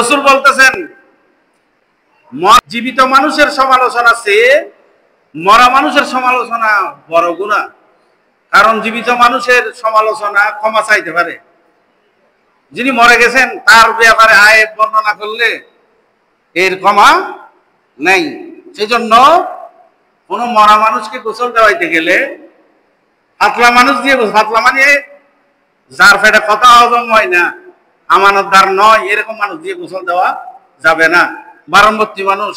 রাসূল বলতেছেন জীবিত মানুষের সমালোচনা চেয়ে মরা মানুষের সমালোচনা বড় গুনাহ। কারণ জীবিত মানুষের সমালোচনা ক্ষমা চাইতে পারে, যিনি মরে গেছেন তার ব্যাপারে আয়াত বর্ণনা করলে এর ক্ষমা নেই। সেজন্য কোন মরা মানুষকে গোসল দেওয়াইতে গেলে পাতলা মানুষ দিয়ে, পাতলা মানে যার পেটে কথা হজম হয় না, আমানতদার নয়, এরকম মানুষ দিয়ে গোসল দেওয়া যাবে না। বারণবর্তী মানুষ,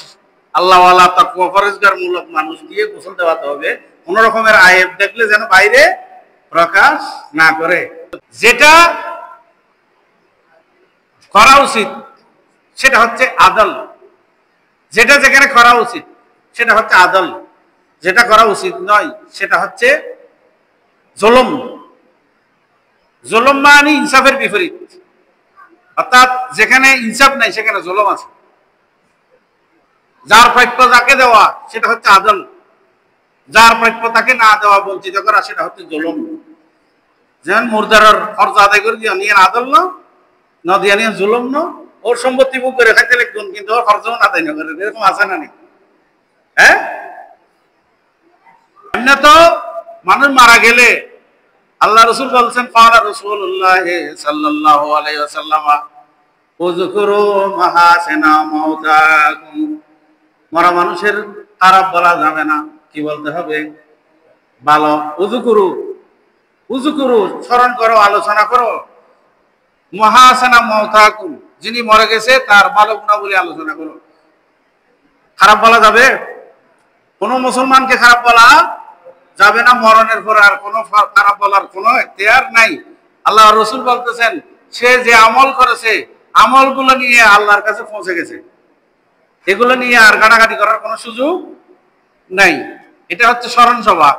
আল্লাহওয়ালা, তাকওয়া পরহেজগার মূলক মানুষ দিয়ে গোসল দেওয়াতে হবে। কোন রকমের আয়েব দেখলে যেন বাইরে প্রকাশ না করে। যেটা করা উচিত সেটা হচ্ছে আদল, যেটা যেখানে করা উচিত সেটা হচ্ছে আদল, যেটা করা উচিত নয় সেটা হচ্ছে জুলুম। জুলুম মানে ইনসাফের বিপরীত, অর্থাৎ যেখানে ইনসাফ নাই সেখানে জুলুম আছে। যার প্রাপ্য তাকে দেওয়া সেটা হচ্ছে আদল, যার প্রাপ্য তাকে না দেওয়া, বঞ্চিত করা, সেটা হচ্ছে জুলুম। যেমন মুরদারের খরচ আদায় করে দিয়ে নিয়ে আদল না দিয়ে নিয়ে জুলুম না, ওর সম্পত্তি বুক করে খাইতে লিখুন কিন্তু ওর খরচ আদায় না করে, এরকম আছে না নি? হ্যাঁ, এমনি তো মানুষ মারা গেলে আল্লাহ রাসূল বলছেন, ক্বালা রাসূলুল্লাহ সাল্লাল্লাহু আলাইহি ওয়াসাল্লাম উযকুরু মাহাসিনা মাউতাকুম। মরা মানুষের খারাপ বলা যাবে না, কি বলতে হবে? ভালো। উযকুরু, উযকুরু স্মরণ করো, আলোচনা করো, মাহাসিনা মাউতাকুম, যিনি মরে গেছে তার ভালো গুণাবলী আলোচনা করো। খারাপ বলা যাবে? কোন মুসলমানকে খারাপ বলা যাবে না। মরণের পর আর কোনো খারাপ বলার কোনো এখতিয়ার নাই। আল্লাহ রাসূল বলতেছেন, সে যে আমল করেছে আমলগুলো নিয়ে আল্লাহর কাছে পৌঁছে গেছে, এগুলো নিয়ে আর গানাগাটি করার কোনো সুযোগ নাই। এটা হচ্ছে স্মরণ সভা।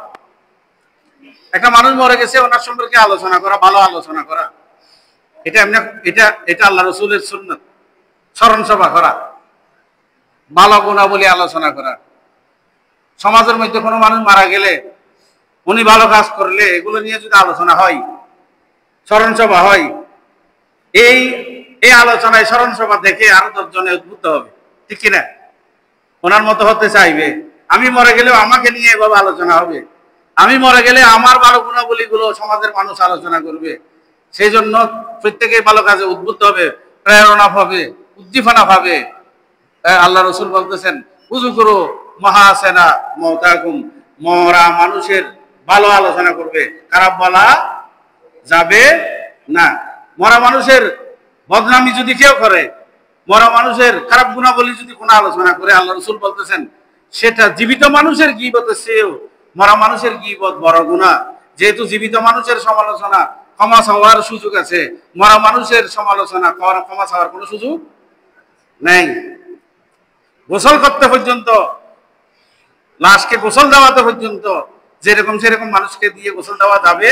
একটা মানুষ মরে গেছে, ওনার সম্পর্কে আলোচনা করা, ভালো আলোচনা করা, এটা এমনি, এটা আল্লাহ রাসূলের সুন্নাত। স্মরণ সভা করা, ভালো গুণাবলী আলোচনা করা। সমাজের মধ্যে কোনো মানুষ মারা গেলে, উনি ভালো কাজ করলে, এগুলো নিয়ে যদি আলোচনা হয়, স্মরণ সভা হয়, এই আলোচনায় স্মরণ সভা দেখে আরো 10 জনে উদ্বুদ্ধ হবে, ঠিক কিনা? ওনার মতো হতে চাইবে। আমি মরে গেলেও আমাকে নিয়ে এভাবে আলোচনা হবে, আমি মরে গেলে আমার ভালো গুণাবলী গুলো সমাজের মানুষ আলোচনা করবে। সেই জন্য প্রত্যেকেই ভালো কাজে উদ্বুদ্ধ হবে, প্রেরণা পাবে, উদ্দীপনা পাবে। আল্লাহ রাসূল বলতেছেন, উযকুরু মাহাসিনা মাউতাকুম, মরা মানুষের ভালো আলোচনা করবে, খারাপ বলা যাবে না। মরা মানুষের বদনামি যদি কেউ করে, মরা মানুষের খারাপ গুণাবলী যদি কোনো আলোচনা করে, আল্লাহ রাসূল বলতেছেন সেটা জীবিত মানুষের গীবতের চেয়েও মরা মানুষের গীবত বড় গুনাহ। যেহেতু জীবিত মানুষের সমালোচনা ক্ষমা চাওয়ার সুযোগ আছে, মরা মানুষের সমালোচনা ক্ষমা চাওয়ার কোনো সুযোগ নেই। গোসল করতে পর্যন্ত, লাশকে গোসল দেওয়াতে পর্যন্ত যেরকম সেরকম মানুষকে দিয়ে গোসল দেওয়া যাবে